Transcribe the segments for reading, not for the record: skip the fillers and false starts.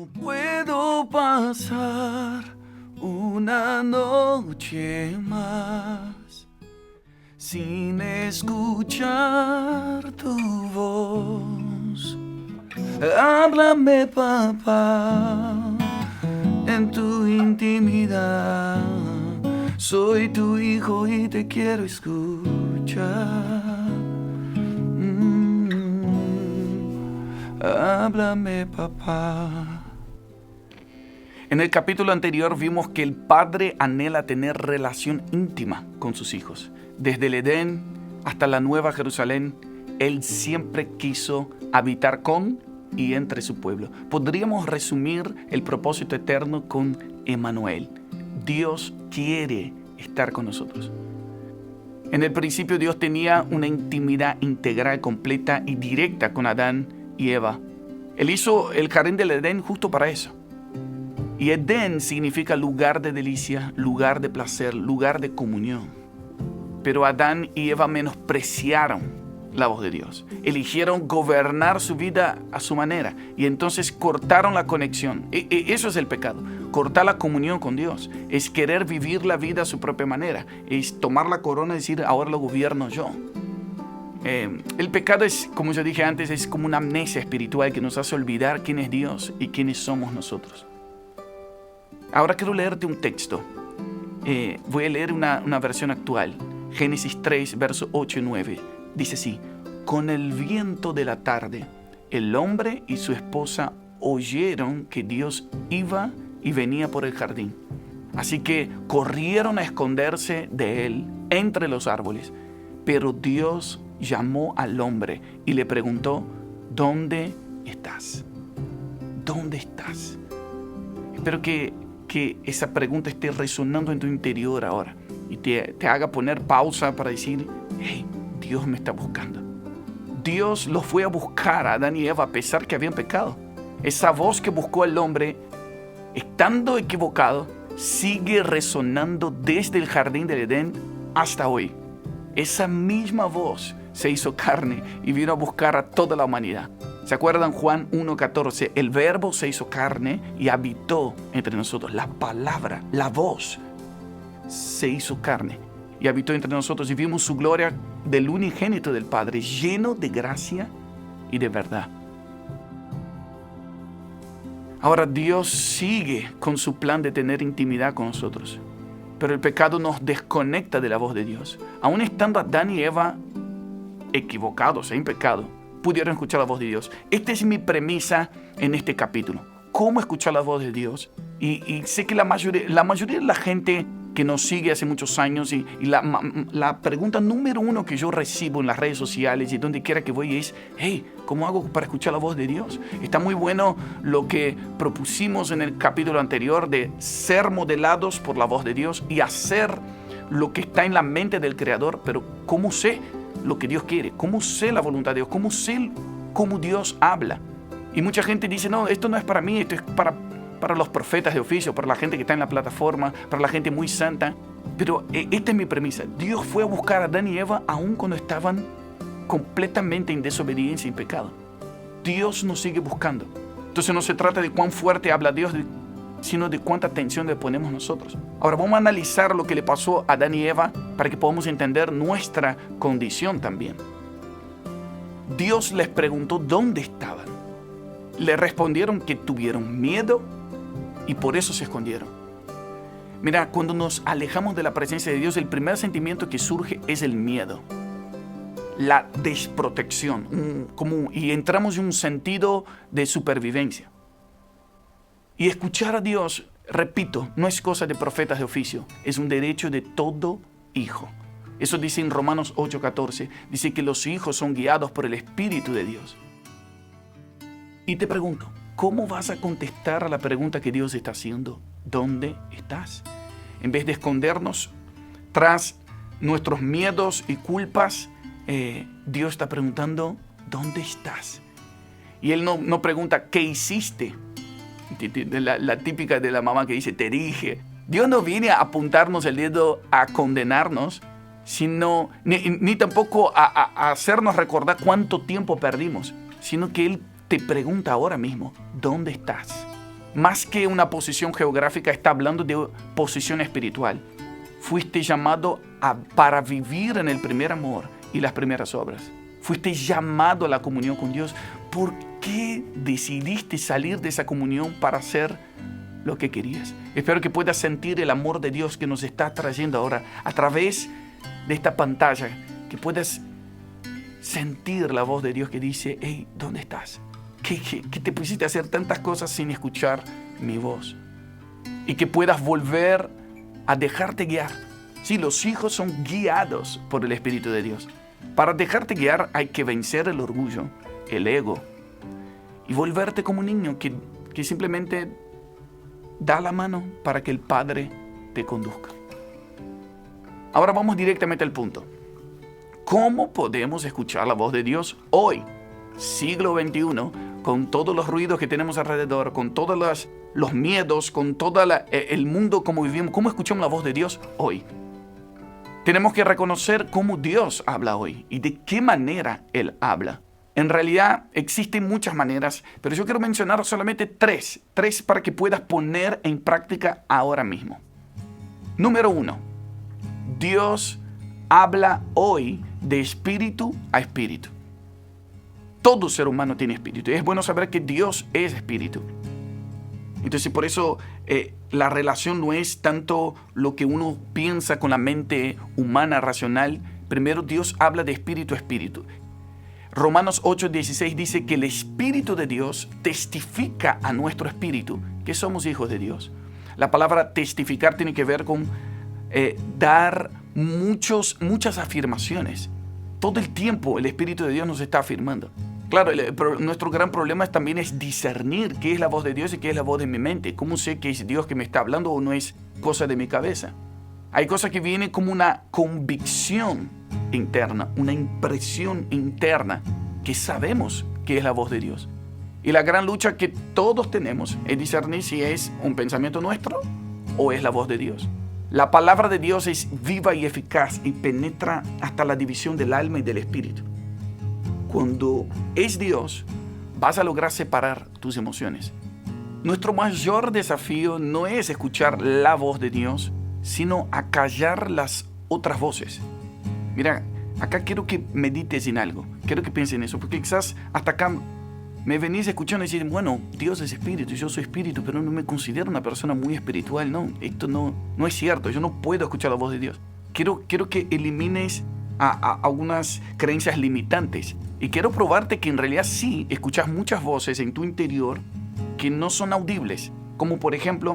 Puedo pasar una noche más sin escuchar tu voz. Háblame, papá, en tu intimidad. Soy tu hijo y te quiero escuchar. Háblame, papá. En el capítulo anterior vimos que el padre anhela tener relación íntima con sus hijos. Desde el Edén hasta la Nueva Jerusalén, él siempre quiso habitar con y entre su pueblo. Podríamos resumir el propósito eterno con Emmanuel. Dios quiere estar con nosotros. En el principio Dios tenía una intimidad integral, completa y directa con Adán y Eva. Él hizo el jardín del Edén justo para eso. Y Edén significa lugar de delicia, lugar de placer, lugar de comunión. Pero Adán y Eva menospreciaron la voz de Dios. Eligieron gobernar su vida a su manera y entonces cortaron la conexión. Eso es el pecado. Cortar la comunión con Dios. Es querer vivir la vida a su propia manera. Es tomar la corona y decir, ahora lo gobierno yo. El pecado es, como yo dije antes, es como una amnesia espiritual que nos hace olvidar quién es Dios y quiénes somos nosotros. Ahora quiero leerte un texto. Voy a leer una versión actual. Génesis 3, versos 8 y 9. Dice así: con el viento de la tarde, el hombre y su esposa oyeron que Dios iba y venía por el jardín. Así que corrieron a esconderse de él entre los árboles. Pero Dios llamó al hombre y le preguntó, ¿dónde estás? ¿Dónde estás? Espero que esa pregunta esté resonando en tu interior ahora y te haga poner pausa para decir, hey, Dios me está buscando. Dios los fue a buscar a Adán y Eva a pesar que habían pecado. Esa voz que buscó al hombre, estando equivocado, sigue resonando desde el jardín del Edén hasta hoy. Esa misma voz se hizo carne y vino a buscar a toda la humanidad. ¿Se acuerdan Juan 1:14? El verbo se hizo carne y habitó entre nosotros. La palabra, la voz, se hizo carne y habitó entre nosotros y vimos su gloria del unigénito del Padre, lleno de gracia y de verdad. Ahora Dios sigue con su plan de tener intimidad con nosotros, pero el pecado nos desconecta de la voz de Dios. Aún estando Adán y Eva equivocados en pecado, pudieron escuchar la voz de Dios. Esta es mi premisa en este capítulo. ¿Cómo escuchar la voz de Dios? Y sé que la mayoría de la gente que nos sigue hace muchos años y la pregunta número uno que yo recibo en las redes sociales y donde quiera que voy es, hey, ¿cómo hago para escuchar la voz de Dios? Está muy bueno lo que propusimos en el capítulo anterior de ser modelados por la voz de Dios y hacer lo que está en la mente del Creador, pero ¿cómo sé lo que Dios quiere? ¿Cómo sé la voluntad de Dios? ¿Cómo sé cómo Dios habla? Y mucha gente dice, no, esto no es para mí, esto es para los profetas de oficio, para la gente que está en la plataforma, para la gente muy santa. Pero esta es mi premisa. Dios fue a buscar a Adán y Eva aun cuando estaban completamente en desobediencia y pecado. Dios nos sigue buscando. Entonces no se trata de cuán fuerte habla Dios, sino de cuánta atención le ponemos nosotros. Ahora vamos a analizar lo que le pasó a Adán y Eva para que podamos entender nuestra condición también. Dios les preguntó dónde estaban. Le respondieron que tuvieron miedo y por eso se escondieron. Mira, cuando nos alejamos de la presencia de Dios, el primer sentimiento que surge es el miedo, la desprotección, y entramos en un sentido de supervivencia. Y escuchar a Dios, repito, no es cosa de profetas de oficio, es un derecho de todo hijo. Eso dice en Romanos 8:14, dice que los hijos son guiados por el Espíritu de Dios. Y te pregunto, ¿cómo vas a contestar a la pregunta que Dios está haciendo? ¿Dónde estás? En vez de escondernos tras nuestros miedos y culpas, Dios está preguntando, ¿dónde estás? Y Él no pregunta, ¿qué hiciste? La típica de la mamá que dice, te dije. Dios no viene a apuntarnos el dedo a condenarnos, sino ni tampoco a hacernos recordar cuánto tiempo perdimos, sino que Él te pregunta ahora mismo, ¿dónde estás? más que una posición geográfica, está hablando de posición espiritual. Fuiste llamado para vivir en el primer amor y las primeras obras. Fuiste llamado a la comunión con Dios. ¿Por qué decidiste salir de esa comunión para hacer lo que querías? Espero que puedas sentir el amor de Dios que nos está trayendo ahora a través de esta pantalla, que puedas sentir la voz de Dios que dice: hey, ¿dónde estás? ¿Qué te pusiste a hacer tantas cosas sin escuchar mi voz? Y que puedas volver a dejarte guiar. Sí, los hijos son guiados por el Espíritu de Dios. Para dejarte guiar hay que vencer el orgullo, el ego, y volverte como un niño que simplemente da la mano para que el Padre te conduzca. Ahora vamos directamente al punto. ¿Cómo podemos escuchar la voz de Dios hoy, siglo XXI, con todos los ruidos que tenemos alrededor, con todos los miedos, con todo el mundo como vivimos? ¿Cómo escuchamos la voz de Dios hoy? Tenemos que reconocer cómo Dios habla hoy y de qué manera Él habla. En realidad existen muchas maneras, pero yo quiero mencionar solamente tres para que puedas poner en práctica ahora mismo. Número 1, Dios habla hoy de espíritu a espíritu. Todo ser humano tiene espíritu y es bueno saber que Dios es espíritu. Entonces por eso la relación no es tanto lo que uno piensa con la mente humana, racional. Primero Dios habla de espíritu a espíritu. Romanos 8:16 dice que el Espíritu de Dios testifica a nuestro espíritu que somos hijos de Dios. La palabra testificar tiene que ver con dar muchas afirmaciones. Todo el tiempo el Espíritu de Dios nos está afirmando. Claro, nuestro gran problema también es discernir qué es la voz de Dios y qué es la voz de mi mente. ¿Cómo sé que es Dios que me está hablando o no es cosa de mi cabeza? Hay cosas que vienen como una convicción interna, una impresión interna, que sabemos que es la voz de Dios. Y la gran lucha que todos tenemos es discernir si es un pensamiento nuestro o es la voz de Dios. La palabra de Dios es viva y eficaz y penetra hasta la división del alma y del espíritu. Cuando es Dios, vas a lograr separar tus emociones. Nuestro mayor desafío no es escuchar la voz de Dios, sino acallar las otras voces. Mira, acá quiero que medites en algo, quiero que pienses en eso, porque quizás hasta acá me venís escuchando y decís: bueno, Dios es espíritu, yo soy espíritu, pero no me considero una persona muy espiritual. No, esto no es cierto, yo no puedo escuchar la voz de Dios. Quiero que elimines algunas creencias limitantes y quiero probarte que en realidad sí escuchas muchas voces en tu interior que no son audibles, como por ejemplo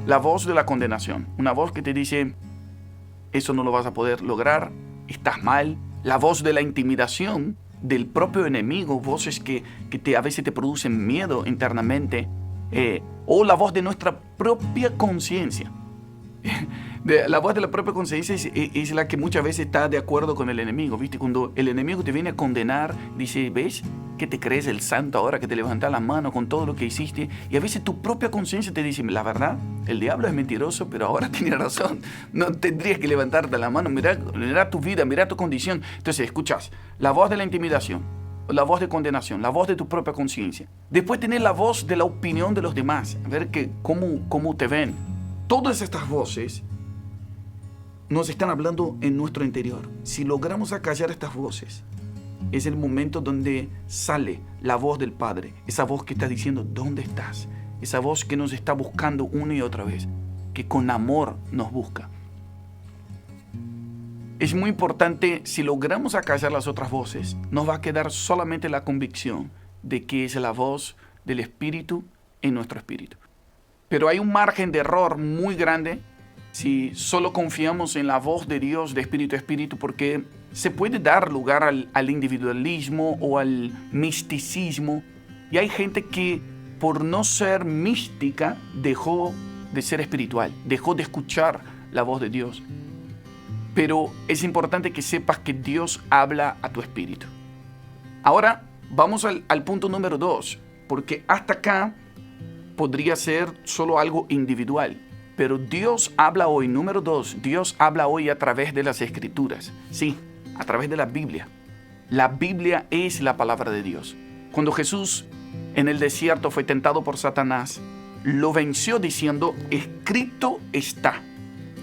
la voz de la condenación, una voz que te dice: eso no lo vas a poder lograr, estás mal. La voz de la intimidación del propio enemigo, voces que a veces te producen miedo internamente, o la voz de nuestra propia conciencia. La voz de la propia conciencia es la que muchas veces está de acuerdo con el enemigo, ¿viste? Cuando el enemigo te viene a condenar, dice: ¿ves que te crees el santo ahora que te levantas la mano con todo lo que hiciste? Y a veces tu propia conciencia te dice: la verdad, el diablo es mentiroso, pero ahora tiene razón. No tendrías que levantarte la mano, mira tu vida, mira tu condición. Entonces escuchas la voz de la intimidación, la voz de condenación, la voz de tu propia conciencia. Después tenés la voz de la opinión de los demás, a ver cómo te ven. Todas estas voces nos están hablando en nuestro interior. Si logramos acallar estas voces, es el momento donde sale la voz del Padre, esa voz que está diciendo: ¿dónde estás? Esa voz que nos está buscando una y otra vez, que con amor nos busca. Es muy importante, si logramos acallar las otras voces, nos va a quedar solamente la convicción de que es la voz del Espíritu en nuestro espíritu. Pero hay un margen de error muy grande si solo confiamos en la voz de Dios de espíritu a espíritu, porque se puede dar lugar al individualismo o al misticismo. Y hay gente que por no ser mística dejó de ser espiritual, dejó de escuchar la voz de Dios. Pero es importante que sepas que Dios habla a tu espíritu. Ahora vamos al punto número 2, porque hasta acá podría ser solo algo individual. Pero Dios habla hoy, número 2, Dios habla hoy a través de las Escrituras. Sí, a través de la Biblia. La Biblia es la palabra de Dios. Cuando Jesús en el desierto fue tentado por Satanás, lo venció diciendo, escrito está.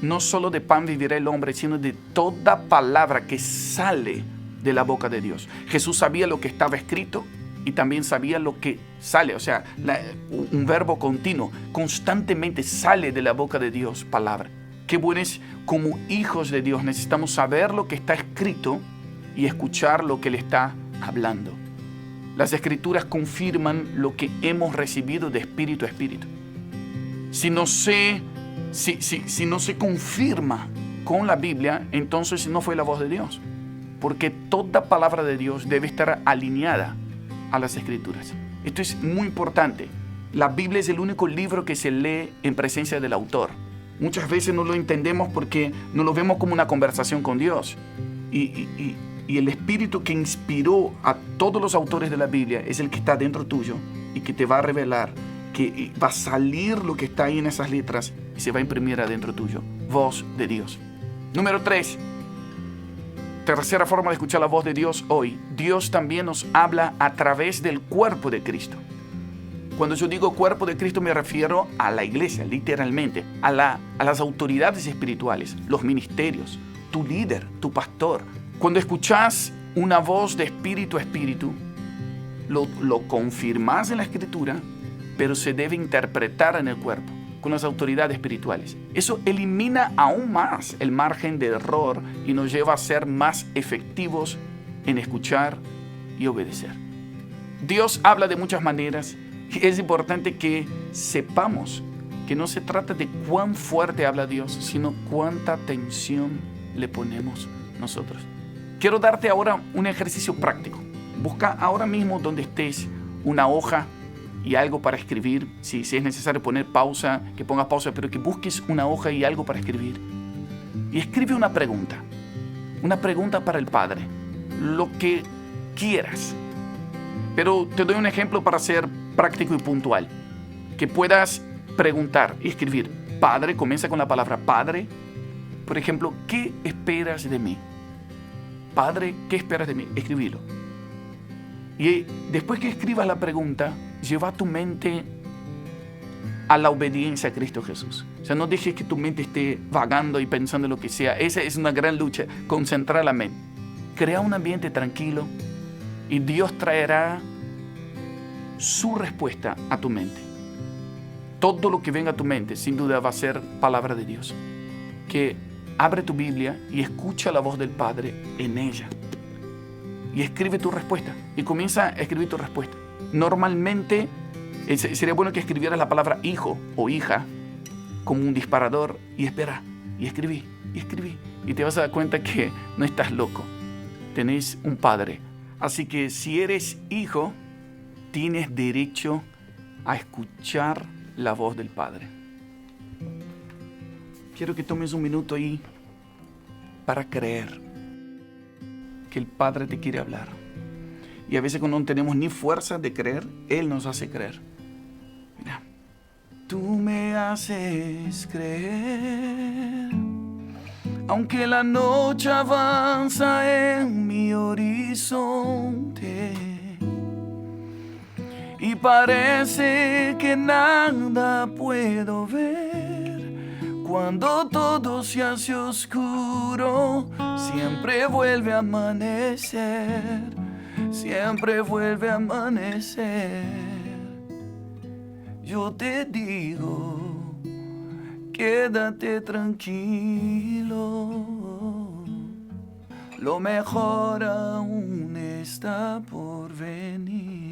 No solo de pan vivirá el hombre, sino de toda palabra que sale de la boca de Dios. Jesús sabía lo que estaba escrito y también sabía lo que sale. O sea, un verbo continuo. Constantemente sale de la boca de Dios palabra. Qué bueno es, como hijos de Dios necesitamos saber lo que está escrito y escuchar lo que Él está hablando. Las Escrituras confirman lo que hemos recibido de espíritu a espíritu. Si no se confirma con la Biblia, entonces no fue la voz de Dios. Porque toda palabra de Dios debe estar alineada a las Escrituras. Esto es muy importante. La Biblia es el único libro que se lee en presencia del autor. Muchas veces no lo entendemos porque no lo vemos como una conversación con Dios. Y el Espíritu que inspiró a todos los autores de la Biblia es el que está dentro tuyo y que te va a revelar, que va a salir lo que está ahí en esas letras y se va a imprimir adentro tuyo. Voz de Dios. Número 3. Tercera forma de escuchar la voz de Dios hoy. Dios también nos habla a través del cuerpo de Cristo. Cuando yo digo cuerpo de Cristo me refiero a la iglesia, literalmente, a las autoridades espirituales, los ministerios, tu líder, tu pastor. Cuando escuchas una voz de espíritu a espíritu, lo confirmas en la Escritura, pero se debe interpretar en el cuerpo, con las autoridades espirituales. Eso elimina aún más el margen de error y nos lleva a ser más efectivos en escuchar y obedecer. Dios habla de muchas maneras. Es importante que sepamos que no se trata de cuán fuerte habla Dios, sino cuánta atención le ponemos nosotros. Quiero darte ahora un ejercicio práctico. Busca ahora mismo donde estés una hoja y algo para escribir. Si es necesario poner pausa, que pongas pausa, pero que busques una hoja y algo para escribir. Y escribe una pregunta para el Padre, lo que quieras. Pero te doy un ejemplo para ser práctico y puntual. Que puedas preguntar y escribir. Padre, comienza con la palabra Padre. Por ejemplo, ¿qué esperas de mí? Padre, ¿qué esperas de mí? Escribilo. Y después que escribas la pregunta, lleva tu mente a la obediencia a Cristo Jesús. O sea, no dejes que tu mente esté vagando y pensando en lo que sea. Esa es una gran lucha, concentrar la mente. Crea un ambiente tranquilo y Dios traerá su respuesta a tu mente. Todo lo que venga a tu mente, sin duda, va a ser palabra de Dios. Que abre tu Biblia y escucha la voz del Padre en ella. Y escribe tu respuesta. Y comienza a escribir tu respuesta. Normalmente, sería bueno que escribieras la palabra hijo o hija como un disparador y espera. Y escribí. Y te vas a dar cuenta que no estás loco. Tenés un Padre. Así que si eres hijo, tienes derecho a escuchar la voz del Padre. Quiero que tomes un minuto ahí para creer que el Padre te quiere hablar. Y a veces cuando no tenemos ni fuerza de creer, Él nos hace creer. Mira, tú me haces creer, aunque la noche avanza en mi horizonte y parece que nada puedo ver. Cuando todo se hace oscuro, siempre vuelve a amanecer, siempre vuelve a amanecer. Yo te digo, quédate tranquilo, lo mejor aún está por venir.